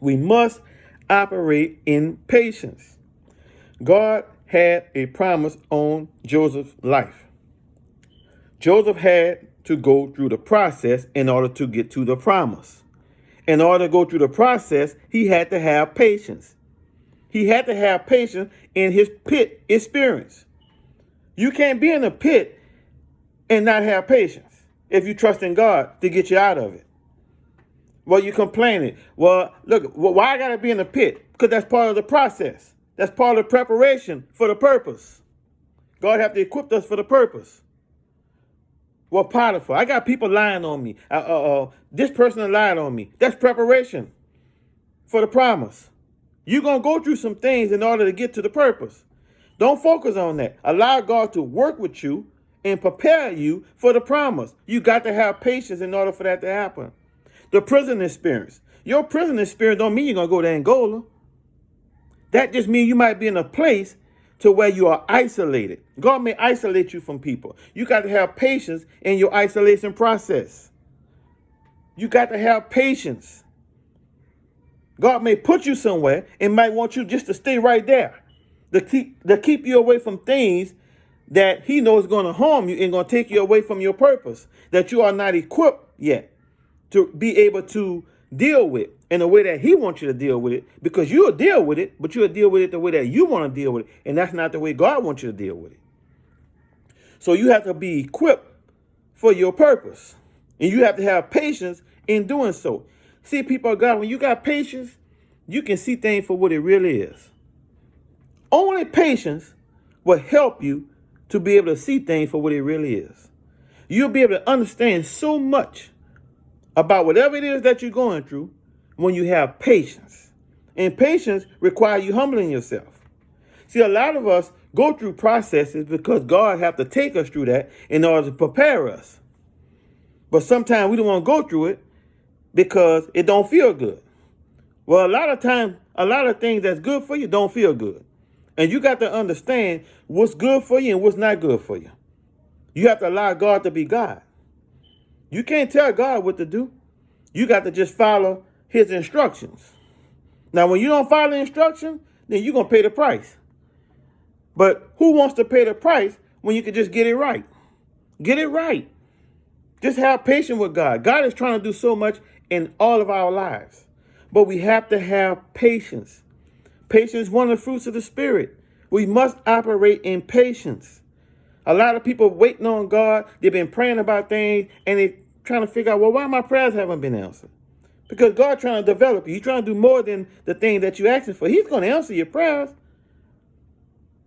We must operate in patience. God had a promise on Joseph's life. Joseph had to go through the process in order to get to the promise. In order to go through the process, he had to have patience. He had to have patience in his pit experience. You can't be in a pit and not have patience if you trust in God to get you out of it. Well, you complaining. Well, look, why I got to be in the pit? Because that's part of the process. That's part of the preparation for the purpose. God have to equip us for the purpose. Well, Potiphar, I got people lying on me. This person lied on me. That's preparation for the promise. You're going to go through some things in order to get to the purpose. Don't focus on that. Allow God to work with you and prepare you for the promise. You got to have patience in order for that to happen. The prison experience. Your prison experience don't mean you're going to go to Angola. That just means you might be in a place to where you are isolated. God may isolate you from people. You got to have patience in your isolation process. You got to have patience. God may put you somewhere and might want you just to stay right there. To keep you away from things that he knows is going to harm you and going to take you away from your purpose. That you are not equipped yet to be able to deal with in a way that he wants you to deal with it, because you'll deal with it, but you'll deal with it the way that you want to deal with it. And that's not the way God wants you to deal with it. So you have to be equipped for your purpose. And you have to have patience in doing so. See, people of God, when you got patience, you can see things for what it really is. Only patience will help you to be able to see things for what it really is. You'll be able to understand so much about whatever it is that you're going through when you have patience. And patience requires you humbling yourself. See, a lot of us go through processes because God have to take us through that in order to prepare us. But sometimes we don't want to go through it because it don't feel good. Well, a lot of times, a lot of things that's good for you don't feel good. And you got to understand what's good for you and what's not good for you. You have to allow God to be God. You can't tell God what to do. You got to just follow his instructions. Now, when you don't follow the instruction, then you're going to pay the price. But who wants to pay the price when you can just get it right? Get it right. Just have patience with God. God is trying to do so much in all of our lives. But we have to have patience. Patience is one of the fruits of the Spirit. We must operate in patience. A lot of people waiting on God. They've been praying about things and they're trying to figure out, well, why my prayers haven't been answered? Because God's trying to develop you. He's trying to do more than the thing that you're asking for. He's going to answer your prayers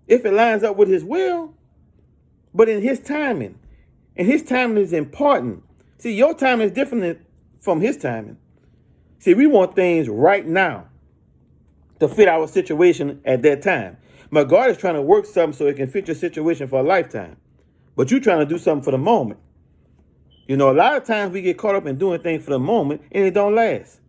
if it lines up with his will, but in his timing. And his timing is important. See, your timing is different from his timing. See, we want things right now to fit our situation at that time. But God is trying to work something so it can fit your situation for a lifetime. But you're trying to do something for the moment. You know, a lot of times we get caught up in doing things for the moment and it don't last.